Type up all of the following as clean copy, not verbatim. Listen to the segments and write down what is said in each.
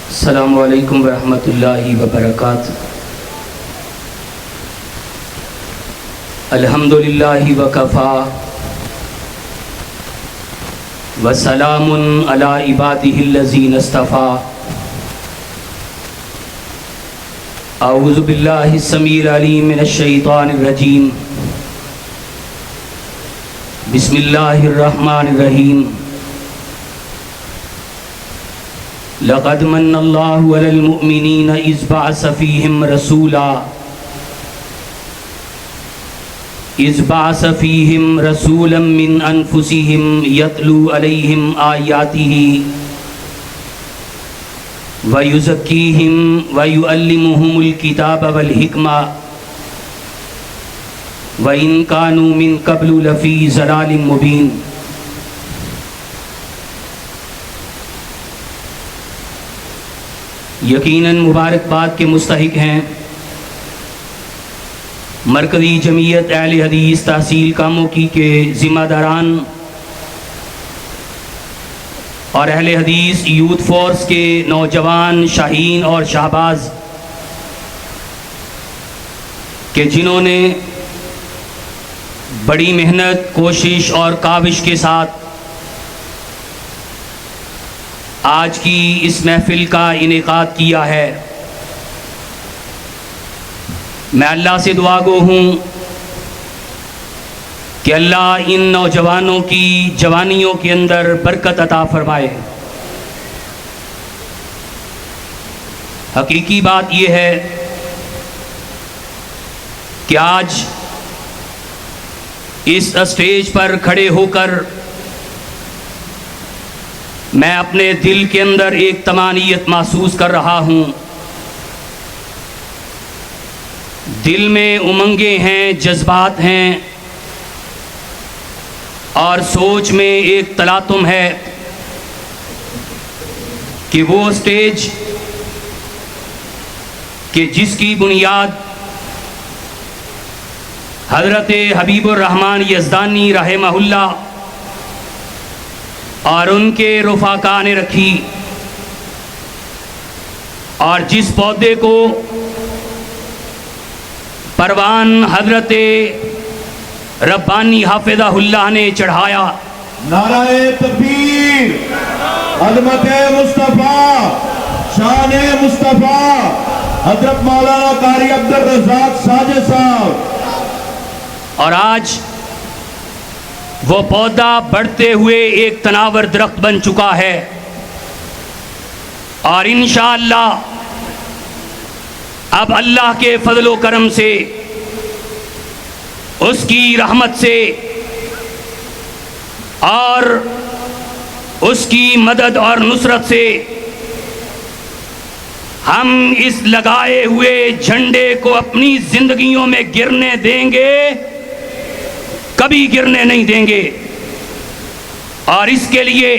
السلام علیکم ورحمۃ اللہ وبرکاتہ۔ الحمد للہ وکفا وسلام علی عبادہ الذین اصطفیٰ۔ اعوذ باللہ السمیع العلیم من الشیطان الرجیم۔ بسم اللہ الرحمن الرحیم۔ لقد من اللہ علی المؤمنین اذ بعث فیہم رسولا من انفسہم یتلو علیہم آیاتہ ویزکیہم ویعلمہم الکتاب والحکمہ وَإِن كَانُوا مِن قَبْلُ لَفِي ضَلَالٍ مُبِينٍ۔ یقیناً مبارکباد کے مستحق ہیں مرکزی جمعیت اہل حدیث تحصیل کاموں کی کے ذمہ داران اور اہل حدیث یوتھ فورس کے نوجوان شاہین اور شہباز کہ جنہوں نے بڑی محنت، کوشش اور کاوش کے ساتھ آج کی اس محفل کا انعقاد کیا ہے۔ میں اللہ سے دعا گو ہوں کہ اللہ ان نوجوانوں کی جوانیوں کے اندر برکت عطا فرمائے۔ حقیقی بات یہ ہے کہ آج اس اسٹیج پر کھڑے ہو کر میں اپنے دل کے اندر ایک طمانینت محسوس کر رہا ہوں۔ دل میں امنگیں ہیں، جذبات ہیں اور سوچ میں ایک تلاطم ہے کہ وہ اسٹیج کہ جس کی بنیاد حضرت حبیب الرحمن یزدانی رحمہ اللہ اور ان کے رفقا نے رکھی، اور جس پودے کو پروان حضرت ربانی حافظہ اللہ نے چڑھایا۔ نعرہ تکبیر، عظمت مصطفیٰ، شان مصطفیٰ، حضرت مولانا قاری عبدالرزاق ساجد صاحب۔ اور آج وہ پودا بڑھتے ہوئے ایک تناور درخت بن چکا ہے، اور انشاءاللہ اب اللہ کے فضل و کرم سے، اس کی رحمت سے اور اس کی مدد اور نصرت سے ہم اس لگائے ہوئے جھنڈے کو اپنی زندگیوں میں گرنے دیں گے، کبھی گرنے نہیں دیں گے۔ اور اس کے لیے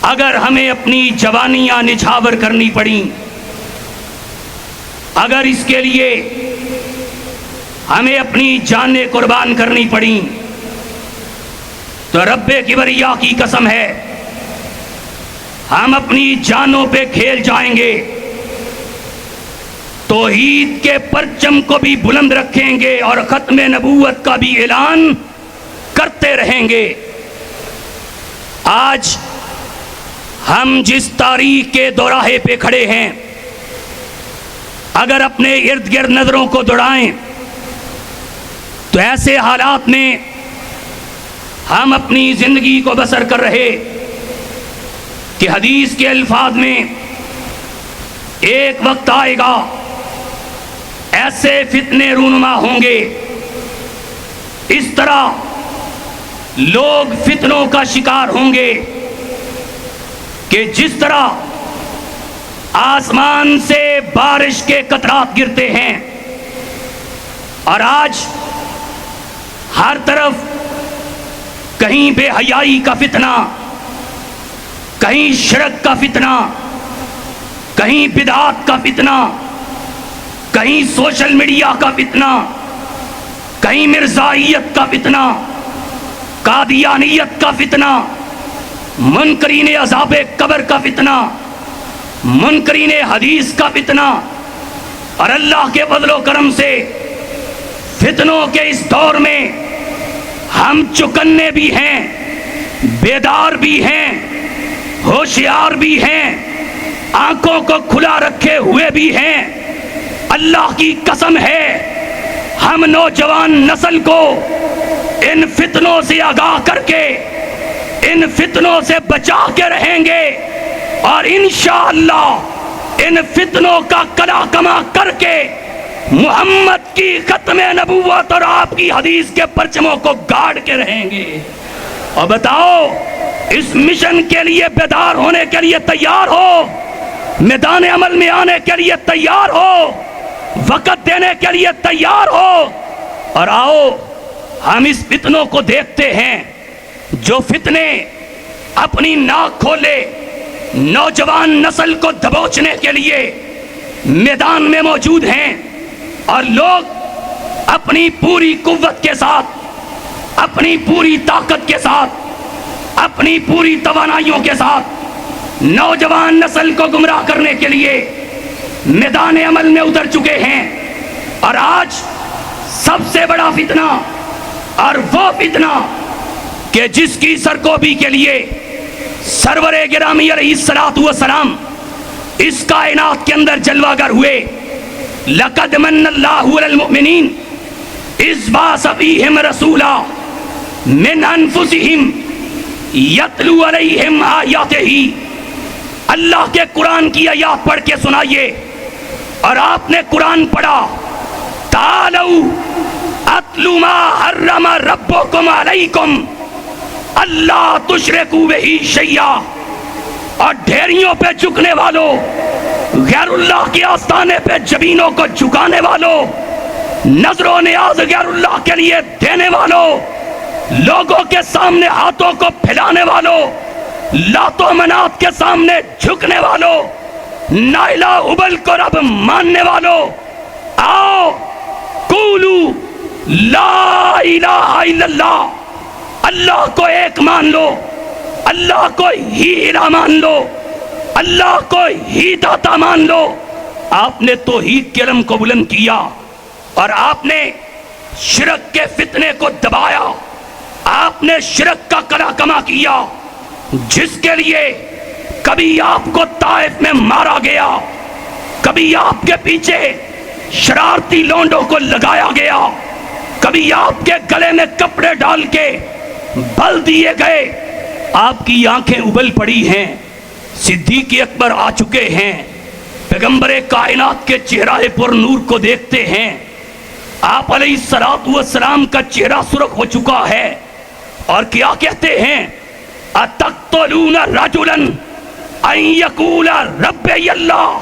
اگر ہمیں اپنی جوانیاں نچھاور کرنی پڑیں، اگر اس کے لیے ہمیں اپنی جانیں قربان کرنی پڑیں، تو رب کبریا کی قسم ہے ہم اپنی جانوں پہ کھیل جائیں گے، توحید کے پرچم کو بھی بلند رکھیں گے اور ختم نبوت کا بھی اعلان کرتے رہیں گے۔ آج ہم جس تاریخ کے دوراہے پہ کھڑے ہیں، اگر اپنے ارد گرد نظروں کو دوڑائیں تو ایسے حالات میں ہم اپنی زندگی کو بسر کر رہے کہ حدیث کے الفاظ میں ایک وقت آئے گا ایسے فتنے رونما ہوں گے، اس طرح لوگ فتنوں کا شکار ہوں گے کہ جس طرح آسمان سے بارش کے قطرات گرتے ہیں، اور آج ہر طرف کہیں بے حیائی کا فتنہ، کہیں شرک کا فتنہ، کہیں بدعات کا فتنہ، کہیں سوشل میڈیا کا فتنہ، کہیں مرزائیت کا فتنہ، قادیانیت کا فتنہ، منکرین عذاب قبر کا فتنہ، منکرین حدیث کا فتنہ، اور اللہ کے فضل و کرم سے فتنوں کے اس دور میں ہم چکنے بھی ہیں، بیدار بھی ہیں، ہوشیار بھی ہیں، آنکھوں کو کھلا رکھے ہوئے بھی ہیں۔ اللہ کی قسم ہے ہم نوجوان نسل کو ان فتنوں سے آگاہ کر کے ان فتنوں سے بچا کے رہیں گے، اور انشاءاللہ ان فتنوں کا کلا کما کر کے محمد کی ختم نبوت اور آپ کی حدیث کے پرچموں کو گاڑ کے رہیں گے۔ اور بتاؤ، اس مشن کے لیے بیدار ہونے کے لیے تیار ہو، میدان عمل میں آنے کے لیے تیار ہو، وقت دینے کے لیے تیار ہو، اور آؤ ہم اس فتنوں کو دیکھتے ہیں جو فتنے اپنی ناک کھولے نوجوان نسل کو دبوچنے کے لیے میدان میں موجود ہیں، اور لوگ اپنی پوری قوت کے ساتھ، اپنی پوری طاقت کے ساتھ، اپنی پوری توانائیوں کے ساتھ نوجوان نسل کو گمراہ کرنے کے لیے میدان عمل میں اتر چکے ہیں۔ اور آج سب سے بڑا فتنہ، اور وہ فتنہ کہ جس کی سرکوبی کے لیے سرور گرامی علیہ الصلوۃ والسلام اس کائنات کے اندر جلوہ گر ہوئے۔ لقد من اللہ علی المؤمنین اذ بعث فیہم رسولا من انفسہم یتلو علیہم آیاتہ۔ اللہ کے قرآن کی آیات پڑھ کے سنائیے، اور آپ نے قرآن پڑھا، تعالوا اتلو ما حرم ربکم علیکم اللہ تشرکوا بہ شیئا۔ اور ڈھیریوں پہ جھکنے والوں، غیر اللہ کے آستانے پہ جبینوں کو جھکانے والوں، نظر و نیاز غیر اللہ کے لیے دینے والوں، لوگوں کے سامنے ہاتھوں کو پھیلانے والوں، لات و منات کے سامنے جھکنے والوں، نائلہ ابل کو رب ماننے والوں، آؤ قولو لا الہ الا اللہ، اللہ کو ایک مان لو، اللہ کو ہی الہ مان لو، اللہ کو ہی داتا مان لو۔ آپ نے توحید کے علم کو بلند کیا، اور آپ نے شرک کے فتنے کو دبایا، آپ نے شرک کا کلا کما کیا، جس کے لیے کبھی آپ کو طائف میں مارا گیا، کبھی آپ کے پیچھے شرارتی لونڈوں کو لگایا گیا، کبھی آپ کے گلے میں کپڑے ڈال کے بل دیے گئے، آپ کی آنکھیں ابل پڑی ہیں، صدیق اکبر آ چکے ہیں، پیغمبر کائنات کے چہرہ پر نور کو دیکھتے ہیں، آپ علیہ الصلوۃ والسلام کا چہرہ سرخ ہو چکا ہے، اور کیا کہتے ہیں، اتقتلون رجلا ان یقول ربی اللہ،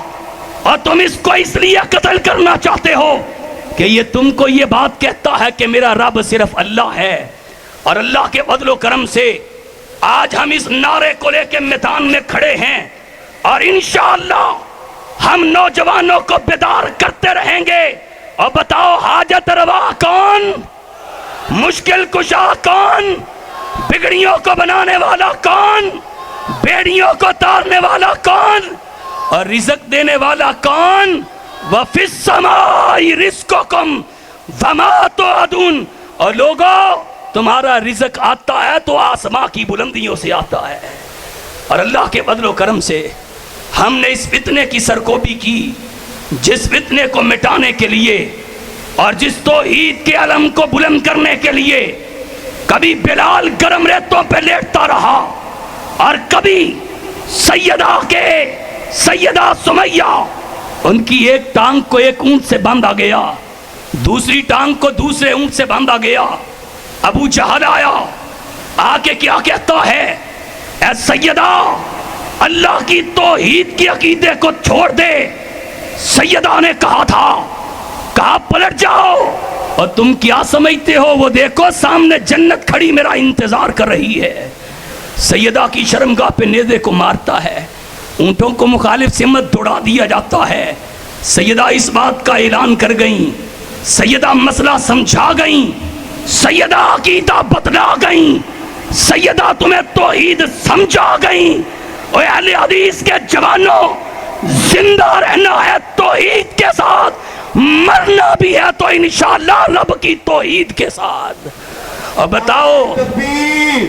اور تم اس کو اس لیے قتل کرنا چاہتے ہو کہ یہ تم کو یہ بات کہتا ہے کہ میرا رب صرف اللہ ہے۔ اور اللہ کے فضل و کرم سے آج ہم اس نعرے کو لے کے میدان میں کھڑے ہیں، اور انشاءاللہ ہم نوجوانوں کو بیدار کرتے رہیں گے۔ اور بتاؤ، حاجت روا کون؟ مشکل کشا کون؟ بگڑیوں کو بنانے والا کون؟ بیڑیوں کو تارنے والا کون؟ اور رزق دینے والا کون؟ وَفِي السَّمَاءِ رِزْقُكُمْ وَمَا تُوعَدُونَ۔ اور لوگوں، تمہارا رزق آتا ہے تو آسماں کی بلندیوں سے آتا ہے، اور اللہ کے فضل و کرم سے ہم نے اس فتنے کی سرکوبی کی، جس فتنے کو مٹانے کے لیے اور جس توحید کے علم کو بلند کرنے کے لیے کبھی بلال گرم ریتوں پہ لیٹتا رہا، اور کبھی سیدہ سمیہ، ان کی ایک ٹانگ کو ایک اونٹ سے باندھا گیا، دوسری ٹانگ کو دوسرے اونٹ سے باندھا گیا۔ ابو جہل آیا، آ کے کیا کہتا ہے، اے سیدہ، اللہ کی توحید کی عقیدے کو چھوڑ دے۔ سیدہ نے کہا تھا، کہا پلٹ جاؤ، اور تم کیا سمجھتے ہو، وہ دیکھو سامنے جنت کھڑی میرا انتظار کر رہی ہے۔ سیدہ کی شرمگاہ پہ نیزے کو مارتا ہے، اونٹوں کو مخالف سمت دوڑا دیا جاتا ہے۔ سیدہ اس بات کا اعلان کر گئیں، سیدہ مسئلہ سمجھا گئیں، سیدہ عقیدہ بتلا گئیں، سیدہ تمہیں توحید سمجھا گئیں۔ اے اہل حدیث کے جوانوں، زندہ رہنا ہے توحید کے ساتھ، مرنا بھی ہے تو انشاءاللہ رب کی توحید کے ساتھ۔ اور بتاؤ تکبیر،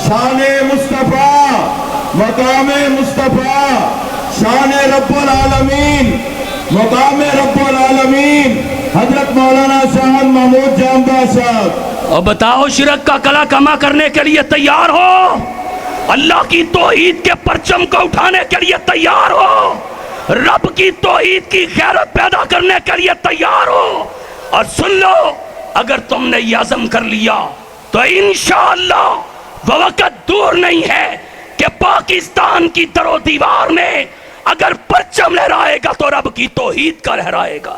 شان مصطفیٰ، مقام مصطفیٰ، شان رب العالمین، مقام رب العالمین حضرت مولانا شاہد محمود جامدہ صاحب۔ اور بتاؤ شرک کا کلا کما کرنے کے لیے تیار ہو؟ اللہ کی توحید کے پرچم کو اٹھانے کے لیے تیار ہو؟ رب کی توحید کی غیرت پیدا کرنے کے لیے تیار ہو؟ اور سن لو، اگر تم نے یہ عزم کر لیا تو انشاءاللہ وہ وقت دور نہیں ہے کہ پاکستان کی در و دیوار میں اگر پرچم لہرائے گا تو رب کی توحید کا لہرائے گا۔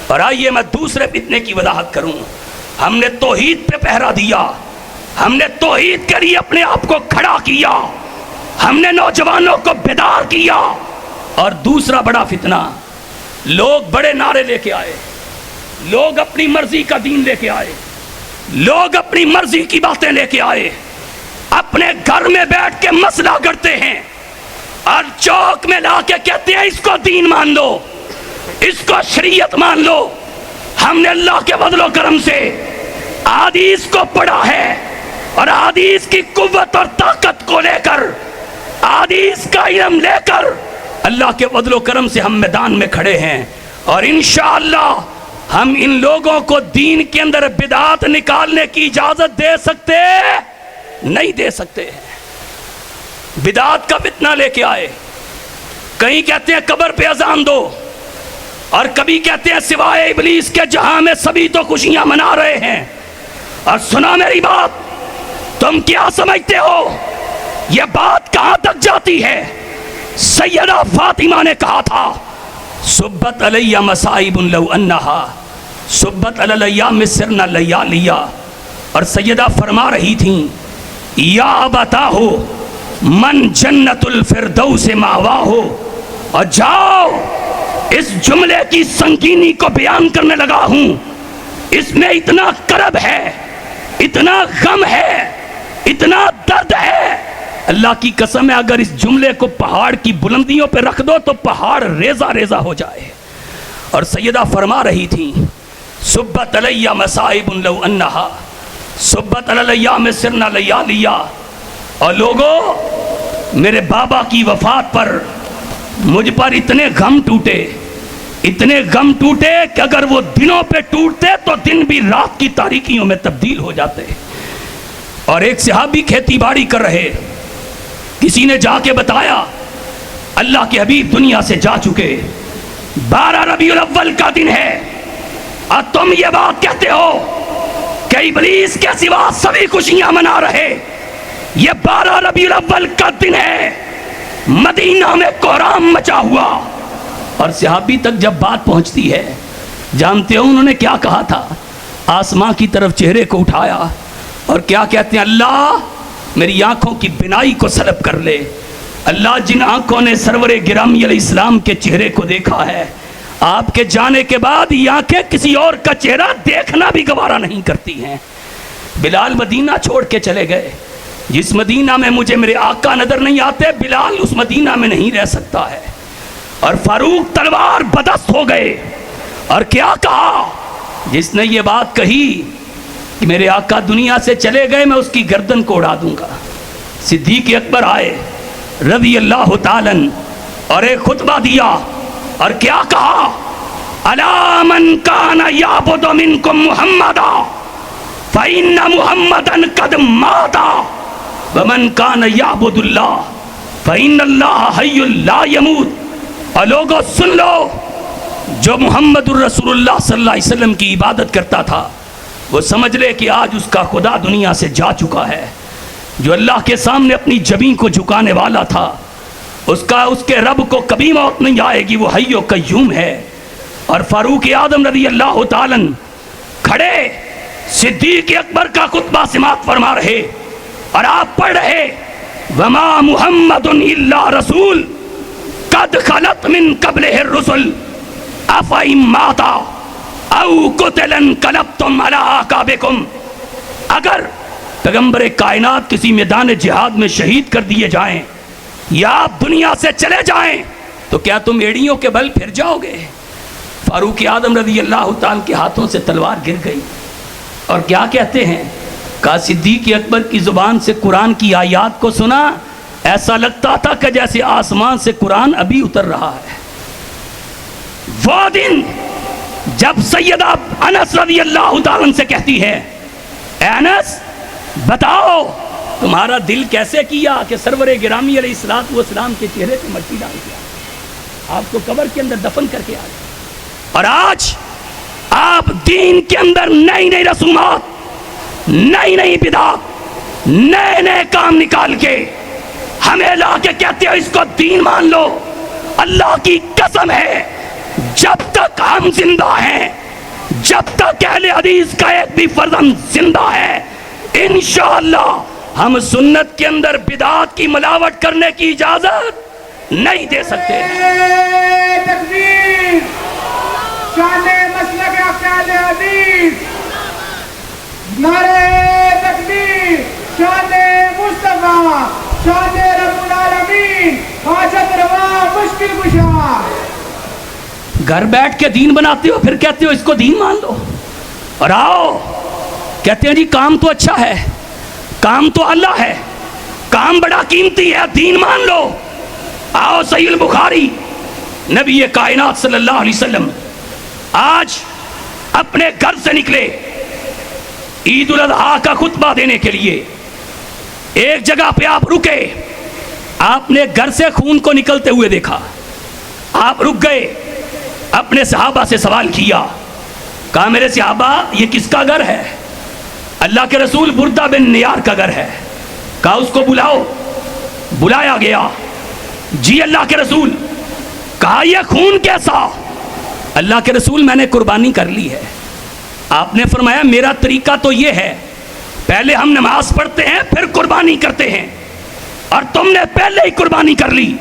اور آئیے میں دوسرے فتنے کی وضاحت کروں۔ ہم نے توحید پہ پہرا دیا، ہم نے توحید کے لیے اپنے آپ کو کھڑا کیا، ہم نے نوجوانوں کو بیدار کیا۔ اور دوسرا بڑا فتنہ، لوگ بڑے نعرے لے کے آئے، لوگ اپنی مرضی کا دین لے کے آئے، لوگ اپنی مرضی کی باتیں لے کے آئے، اپنے گھر میں بیٹھ کے مسئلہ کرتے ہیں اور چوک میں لا کے کہتے ہیں اس کو دین مان لو، اس کو شریعت مان لو۔ ہم نے اللہ کے فضل و کرم سے حدیث کو پڑھا ہے اور حدیث کی قوت اور طاقت کو لے کر، حدیث کا علم لے کر اللہ کے فضل و کرم سے ہم میدان میں کھڑے ہیں۔ اور انشاءاللہ ہم ان لوگوں کو دین کے اندر بدعات نکالنے کی اجازت دے سکتے نہیں دے سکتے ہیں۔ بدعات کا فتنہ لے کے آئے، کہیں کہتے ہیں قبر پہ اذان دو، اور کبھی کہتے ہیں سوائے ابلیس کے جہاں میں سبھی تو خوشیاں منا رہے ہیں۔ اور سنا میری بات، تم کیا سمجھتے ہو یہ بات کہاں تک جاتی ہے؟ سیدہ فاطمہ نے کہا تھا سبت علیہ مصائب لو انہا سبت علی الیام سرنا لیالیا، اور سیدہ فرما رہی تھیں یا ابتاہو من جنت الفردوس ماواہو۔ اور جاؤ، اس جملے کی سنگینی کو بیان کرنے لگا ہوں، اس میں اتنا کرب ہے، اتنا غم ہے، اتنا درد ہے، اللہ کی قسم ہے اگر اس جملے کو پہاڑ کی بلندیوں پہ رکھ دو تو پہاڑ ریزہ ریزہ ہو جائے۔ اور سیدہ فرما رہی تھی سبت علیہ مصائب لو انہا سبت علی الیام سرنا لیالیا۔ اور لوگوں، میرے بابا کی وفات پر مجھ پر اتنے غم ٹوٹے، اتنے غم ٹوٹے کہ اگر وہ دنوں پہ ٹوٹتے تو دن بھی رات کی تاریکیوں میں تبدیل ہو جاتے۔ اور ایک صحابی کھیتی باڑی کر رہے، کسی نے جا کے بتایا اللہ کے حبیب دنیا سے جا چکے، 12 ربیع الاول کا دن ہے، اور تم یہ بات کہتے ہو کہ ابلیس کے سوا سبھی خوشیاں منا رہے۔ یہ 12 ربیع الاول کا دن ہے، مدینہ میں کوہرام مچا ہوا۔ اور صحابی تک جب بات پہنچتی ہے، جانتے ہو انہوں نے کیا کہا تھا؟ آسمان کی طرف چہرے کو اٹھایا اور کیا کہتے ہیں؟ اللہ میری آنکھوں کی بینائی کو سلب کر لے۔ اللہ جن آنکھوں نے سرور گرامی علیہ السلام کے چہرے کو دیکھا ہے، آپ کے جانے کے بعد یہ آنکھیں کسی اور کا چہرہ دیکھنا بھی گوارا نہیں کرتی ہیں۔ بلال مدینہ چھوڑ کے چلے گئے، جس مدینہ میں مجھے میرے آقا نظر نہیں آتے، بلال اس مدینہ میں نہیں رہ سکتا ہے۔ اور فاروق تلوار بدست ہو گئے، اور کیا کہا؟ جس نے یہ بات کہی کہ میرے آقا دنیا سے چلے گئے، میں اس کی گردن کو اڑا دوں گا۔ صدیق اکبر آئے رضی اللہ تعالیٰ اور ایک خطبہ دیا، اور کیا کہا؟ الا من کان یعبد منکم محمدا فإن محمدا قد مات ومن کان یعبد اللہ فإن اللہ حی لا یموت۔ اور لوگوں سن لو، جو محمد الرسول اللہ صلی اللہ علیہ وسلم کی عبادت کرتا تھا وہ سمجھ لے کہ آج اس کا خدا دنیا سے جا چکا ہے۔ جو اللہ کے سامنے اپنی جبین کو جھکانے والا تھا، اس کے رب کو کبھی موت نہیں آئے گی، وہ حی و قیوم ہے۔ اور فاروق اعظم رضی اللہ تعالیٰ کھڑے صدیق اکبر کا خطبہ سماعت فرما رہے، اور آپ پڑھ رہے وما محمد الا رسول قد خلت من قبلہ الرسل افئن مات او قتل انقلبتم علی اعقابکم۔ اگر پیغمبر کائنات کسی میدان جہاد میں شہید کر دیے جائیں یا آپ دنیا سے چلے جائیں تو کیا تم ایڑیوں کے بل پھر جاؤ گے؟ فاروق اعظم رضی اللہ تعالیٰ کے ہاتھوں سے تلوار گر گئی، اور کیا کہتے ہیں؟ کہا صدیق اکبر کی زبان سے قرآن کی آیات کو سنا، ایسا لگتا تھا کہ جیسے آسمان سے قرآن ابھی اتر رہا ہے۔ وہ دن جب سیدہ انس رضی اللہ تعالیٰ سے کہتی ہے، اے انس بتاؤ تمہارا دل کیسے کیا کہ سرور گرامی علیہ السلام کے چہرے پہ مٹی ڈال دیا، آپ کو قبر کے اندر دفن کر کے آ گئے، اور آج آپ دین کے اندر نئی نئی رسومات، نئی نئی بدعات، نئے نئے کام نکال کے ہمیں لا کے کہتے ہو اس کو دین مان لو۔ اللہ کی قسم ہے جب تک ہم زندہ ہیں، جب تک اہل حدیث کا ایک بھی فرزند زندہ ہے، انشاءاللہ ہم سنت کے اندر بدعات کی ملاوٹ کرنے کی اجازت نہیں دے سکتے۔ تکبیر، شان مسلک اہل حدیث، نعرہ تکبیر، شان مصطفیٰ، شان رب العالمین، حاجت روا مشکل کشا۔ گھر بیٹھ کے دین بناتے ہو، پھر کہتے ہو اس کو دین مان لو، اور آؤ کہتے ہیں جی کام تو اچھا ہے، کام تو اللہ ہے، کام بڑا قیمتی ہے، دین مان لو۔ آؤ صحیح البخاری، نبی کائنات صلی اللہ علیہ وسلم آج اپنے گھر سے نکلے عید الاضحیٰ کا خطبہ دینے کے لیے، ایک جگہ پہ آپ رکے، آپ نے گھر سے خون کو نکلتے ہوئے دیکھا، آپ رک گئے، اپنے صحابہ سے سوال کیا، کہا میرے صحابہ یہ کس کا گھر ہے؟ اللہ کے رسول بردہ بن نیار کا گھر ہے۔ کہا اس کو بلاؤ، بلایا گیا، جی اللہ کے رسول، کہا یہ خون کیسا؟ اللہ کے رسول میں نے قربانی کر لی ہے۔ آپ نے فرمایا میرا طریقہ تو یہ ہے، پہلے ہم نماز پڑھتے ہیں پھر قربانی کرتے ہیں، اور تم نے پہلے ہی قربانی کر لی۔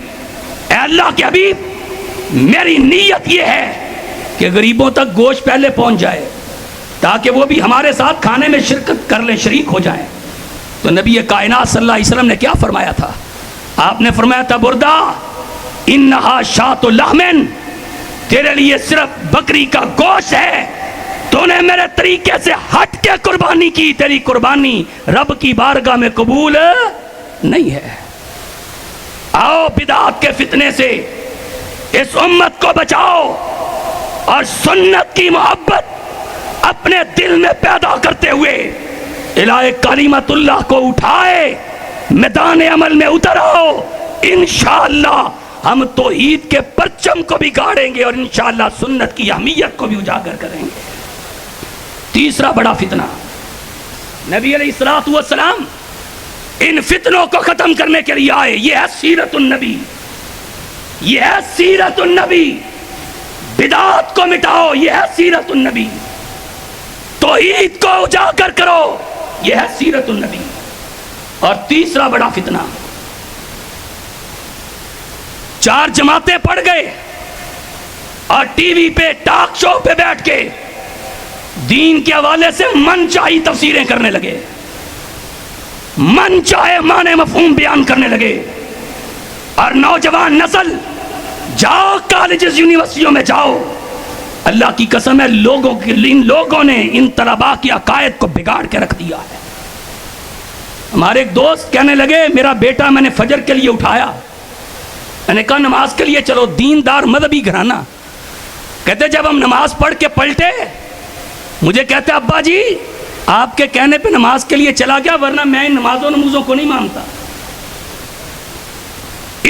اے اللہ کے حبیب میری نیت یہ ہے کہ غریبوں تک گوشت پہلے پہنچ جائے تاکہ وہ بھی ہمارے ساتھ کھانے میں شرکت کر لیں، شریک ہو جائیں۔ تو نبی کائنات صلی اللہ علیہ وسلم نے کیا فرمایا تھا؟ آپ نے فرمایا تھا بردہ انہا شاۃ لحم، تیرے لیے صرف بکری کا گوشت ہے، تو نے میرے طریقے سے ہٹ کے قربانی کی، تیری قربانی رب کی بارگاہ میں قبول نہیں ہے۔ آؤ بدعات کے فتنے سے اس امت کو بچاؤ، اور سنت کی محبت اپنے دل میں پیدا کرتے ہوئے الہ کلمت اللہ کو اٹھائے، میدان عمل میں اتر آؤ، انشاءاللہ ہم توحید کے پرچم کو بھی گاڑیں گے، اور انشاءاللہ سنت کی اہمیت کو بھی اجاگر کریں گے۔ تیسرا بڑا فتنہ، نبی علیہ الصلوۃ والسلام ان فتنوں کو ختم کرنے کے لیے آئے، یہ ہے سیرت النبی، یہ ہے سیرت النبی، بدعات کو مٹاؤ، یہ ہے سیرت النبی، توحید کو اجاگر کرو، یہ ہے سیرت النبی۔ اور تیسرا بڑا فتنہ، چار جماعتیں پڑھ گئے اور ٹی وی پہ ٹاک شو پہ بیٹھ کے دین کے حوالے سے من چاہی تفسیریں کرنے لگے، من چاہے معنی مفہوم بیان کرنے لگے، اور نوجوان نسل جاؤ کالجز یونیورسٹیوں میں جاؤ، اللہ کی قسم ہے ان لوگوں نے ان طلباء کی عقائد کو بگاڑ کے رکھ دیا ہے۔ ہمارے ایک دوست کہنے لگے میرا بیٹا میں نے فجر کے لیے اٹھایا، میں نے کہا نماز کے لیے چلو، دیندار مذہبی گھرانہ، کہتے جب ہم نماز پڑھ کے پلٹے مجھے کہتے ابا جی آپ کے کہنے پہ نماز کے لیے چلا گیا، ورنہ میں ان نمازوں کو نہیں مانتا۔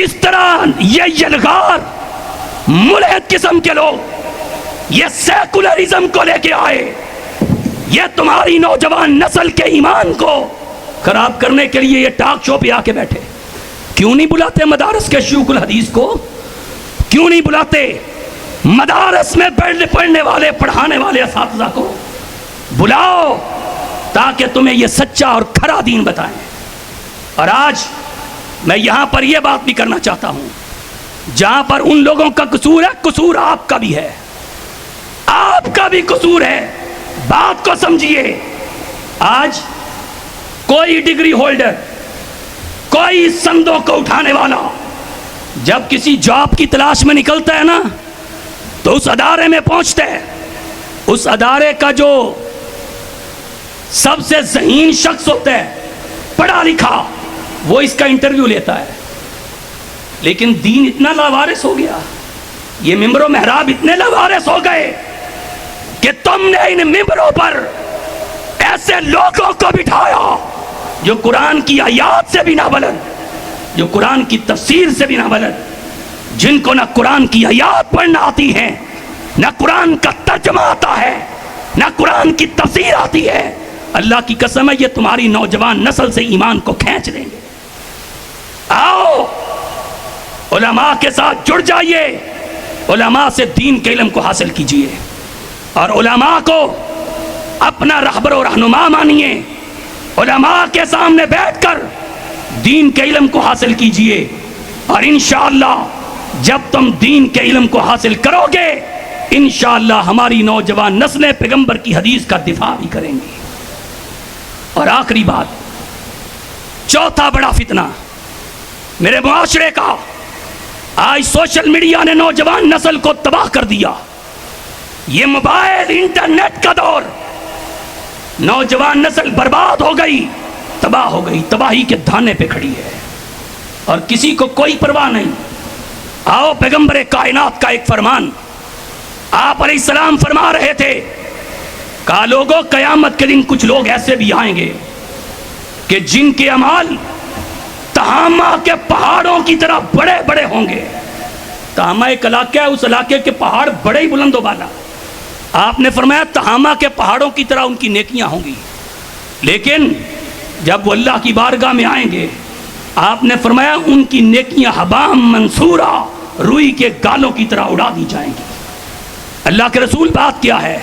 اس طرح یہ یلغار ملحد قسم کے لوگ یہ سیکولرزم کو لے کے آئے، یہ تمہاری نوجوان نسل کے ایمان کو خراب کرنے کے لیے یہ ٹاک شو پہ آ کے بیٹھے۔ کیوں نہیں بلاتے مدارس کے شیوخ الحدیث کو؟ کیوں نہیں بلاتے مدارس میں پڑھنے والے پڑھانے والے اساتذہ کو؟ بلاؤ تاکہ تمہیں یہ سچا اور کھرا دین بتائیں۔ اور آج میں یہاں پر یہ بات بھی کرنا چاہتا ہوں، جہاں پر ان لوگوں کا قصور ہے، قصور آپ کا بھی ہے، آپ کا بھی قصور ہے، بات کو سمجھیے۔ آج کوئی ڈگری ہولڈر، کوئی سندوں کو اٹھانے والا، جب کسی جاب کی تلاش میں نکلتا ہے نا تو اس ادارے میں پہنچتا ہے، اس ادارے کا جو سب سے ذہین شخص ہوتا ہے، پڑھا لکھا، وہ اس کا انٹرویو لیتا ہے. لیکن دین اتنا لاوارث ہو گیا، یہ ممبر و محراب اتنے لاوارث ہو گئے کہ تم نے ان ممبروں پر ایسے لوگوں کو بٹھایا جو قرآن کی آیات سے بھی نہ بلد، جو قرآن کی تفسیر سے بھی نہ بلد، جن کو نہ قرآن کی آیات پڑھنا آتی ہے، نہ قرآن کا ترجمہ آتا ہے، نہ قرآن کی تفسیر آتی ہے. اللہ کی قسم ہے یہ تمہاری نوجوان نسل سے ایمان کو کھینچ دیں گے. آؤ علماء کے ساتھ جڑ جائیے، علماء سے دین کے علم کو حاصل کیجئے، اور علماء کو اپنا رہبر و رہنما مانیے. علماء کے سامنے بیٹھ کر دین کے علم کو حاصل کیجئے، اور انشاءاللہ جب تم دین کے علم کو حاصل کرو گے انشاءاللہ ہماری نوجوان نسلیں پیغمبر کی حدیث کا دفاع بھی کریں گی. اور آخری بات، چوتھا بڑا فتنہ میرے معاشرے کا، آج سوشل میڈیا نے نوجوان نسل کو تباہ کر دیا. یہ موبائل انٹرنیٹ کا دور، نوجوان نسل برباد ہو گئی، تباہ ہو گئی، تباہی کے دھانے پہ کھڑی ہے اور کسی کو کوئی پرواہ نہیں. آؤ پیغمبر کائنات کا ایک فرمان، آپ علیہ السلام فرما رہے تھے، کہا لوگوں قیامت کے دن کچھ لوگ ایسے بھی آئیں گے کہ جن کے اعمال تہامہ کے پہاڑوں کی طرح بڑے بڑے ہوں گے. تہامہ ایک علاقہ ہے، اس علاقے کے پہاڑ بڑے ہی بلند و بالا. آپ نے فرمایا تہامہ کے پہاڑوں کی طرح ان کی نیکیاں ہوں گی، لیکن جب وہ اللہ کی بارگاہ میں آئیں گے آپ نے فرمایا ان کی نیکیاں حبام منصورہ، روئی کے گالوں کی طرح اڑا دی جائیں گی. اللہ کے رسول بات کیا ہے؟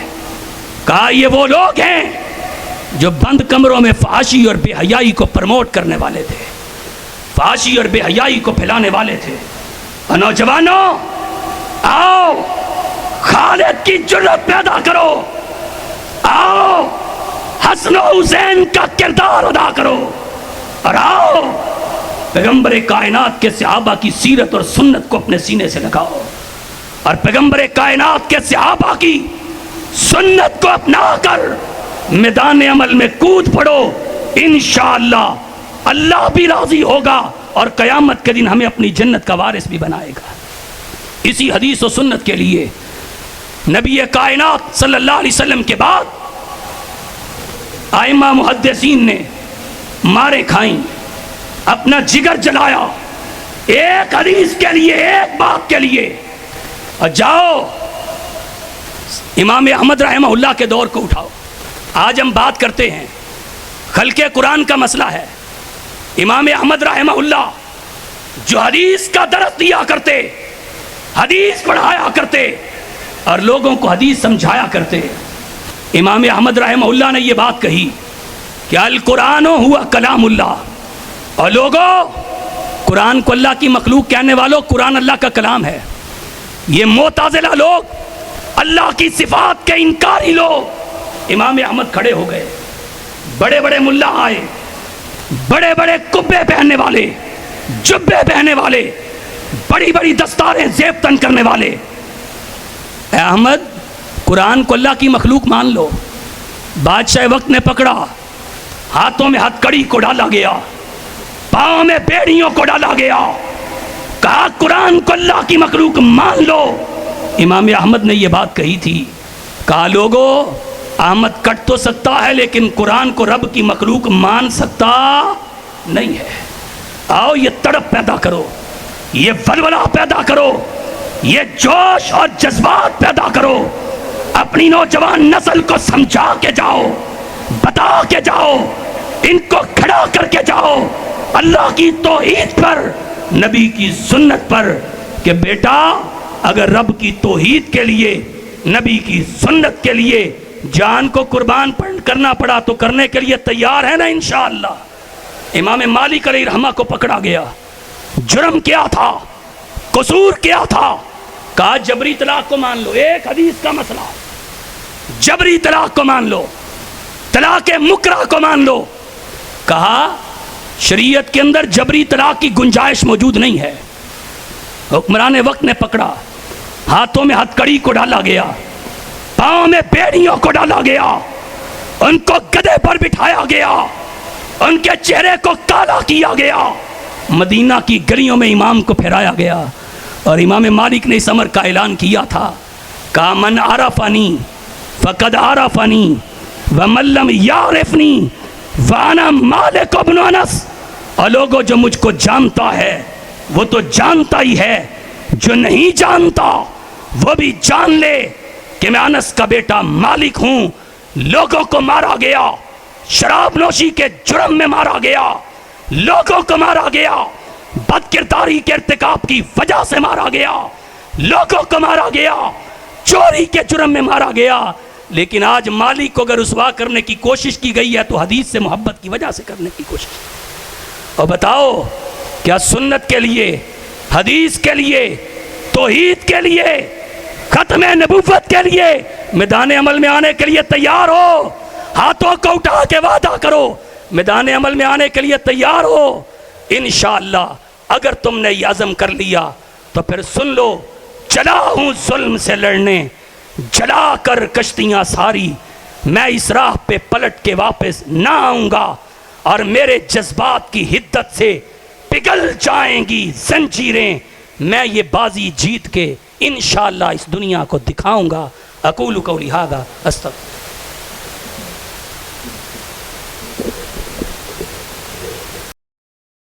کہا یہ وہ لوگ ہیں جو بند کمروں میں فحاشی اور بے حیائی کو پروموٹ کرنے والے تھے، فحاشی اور بے حیائی کو پھیلانے والے تھے. اور نوجوانوں آؤ خالد کی جرت پیدا کرو، آؤ حسن و حسین کا کردار ادا کرو، اور آؤ پیغمبر کائنات کے صحابہ کی سیرت اور سنت کو اپنے سینے سے لگاؤ، اور پیغمبر کائنات کے صحابہ کی سنت کو اپنا کر میدان عمل میں کود پڑو. انشاءاللہ اللہ بھی راضی ہوگا اور قیامت کے دن ہمیں اپنی جنت کا وارث بھی بنائے گا. اسی حدیث و سنت کے لیے نبی کائنات صلی اللہ علیہ وسلم کے بعد ائمہ محدثین نے مارے کھائیں، اپنا جگر جلایا ایک حدیث کے لیے، ایک بات کے لیے. اور جاؤ امام احمد رحمہ اللہ کے دور کو اٹھاؤ. آج ہم بات کرتے ہیں خلق قرآن کا مسئلہ ہے. امام احمد رحمہ اللہ جو حدیث کا درس دیا کرتے، حدیث پڑھایا کرتے اور لوگوں کو حدیث سمجھایا کرتے، امام احمد رحمہ اللہ نے یہ بات کہی کہ القرآن ہوا کلام اللہ. اور لوگوں قرآن کو اللہ کی مخلوق کہنے والوں، قرآن اللہ کا کلام ہے. یہ معتزلہ لوگ، اللہ کی صفات کے انکاری لوگ، امام احمد کھڑے ہو گئے. بڑے بڑے ملا آئے، بڑے بڑے کبے پہننے والے، جبے پہننے والے، بڑی بڑی دستاریں زیب تن کرنے والے. اے احمد قرآن کو اللہ کی مخلوق مان لو. بادشاہ وقت نے پکڑا، ہاتھوں میں ہتھ کڑی کو ڈالا گیا، پاؤں میں بیڑیوں کو ڈالا گیا، کہا قرآن کو اللہ کی مخلوق مان لو. امام احمد نے یہ بات کہی تھی، کہا لوگو احمد کٹ تو سکتا ہے لیکن قرآن کو رب کی مخلوق مان سکتا نہیں ہے. آؤ یہ تڑپ پیدا کرو، یہ ولولہ پیدا کرو، یہ جوش اور جذبات پیدا کرو. اپنی نوجوان نسل کو سمجھا کے جاؤ، بتا کے جاؤ، ان کو کھڑا کر کے جاؤ اللہ کی توحید پر، نبی کی سنت پر، کہ بیٹا اگر رب کی توحید کے لیے، نبی کی سنت کے لیے جان کو قربان کرنا پڑا تو کرنے کے لیے تیار ہے نا انشاءاللہ. امام مالک علیہ رحمہ کو پکڑا گیا، جرم کیا تھا، قصور کیا تھا؟ کہا جبری طلاق کو مان لو. ایک حدیث کا مسئلہ، جبری طلاق کو مان لو، طلاق مکرہ کو مان لو. کہا شریعت کے اندر جبری طلاق کی گنجائش موجود نہیں ہے. حکمران وقت نے پکڑا، ہاتھوں میں ہتھکڑی کو ڈالا گیا، پاؤں میں بیڑیوں کو ڈالا گیا، ان کو گدھے پر بٹھایا گیا، ان کے چہرے کو کالا کیا گیا، مدینہ کی گلیوں میں امام کو پھیرایا گیا، اور امام مالک نے اس امر کا اعلان کیا تھا، کہا من عرفنی فقد عرفنی ومن لم یعرفنی وانا مالک ابن انس، اور لوگوں جو مجھ کو جانتا ہے وہ تو جانتا ہی ہے، جو نہیں جانتا وہ بھی جان لے کہ میں انس کا بیٹا مالک ہوں۔ لوگوں کو مارا گیا، شراب نوشی کے جرم میں مارا گیا، لوگوں کو مارا گیا، بد کرداری کے ارتکاب کی وجہ سے مارا گیا، لوگوں کو مارا گیا، چوری کے جرم میں مارا گیا، لیکن آج مالک کو اگر رسوا کرنے کی کوشش کی گئی ہے تو حدیث سے محبت کی وجہ سے کرنے کی کوشش۔ اور بتاؤ کیا سنت کے لیے، حدیث کے لیے، توحید کے لیے، ختم نبوت کے لیے میدان عمل میں آنے کے لیے تیار ہو؟ ہاتھوں کو اٹھا کے وعدہ کرو میدان عمل میں آنے کے لیے تیار ہو؟ انشاءاللہ اگر تم نے یہ عزم کر لیا تو پھر سن لو، چلا ہوں ظلم سے لڑنے، جلا کر کشتیاں ساری، میں اس راہ پہ پلٹ کے واپس نہ آؤں گا، اور میرے جذبات کی حدت سے پگھل جائیں گی زنجیریں، میں یہ بازی جیت کے انشاءاللہ اس دنیا کو دکھاؤں گا۔ اقول قولی ھذا استغفر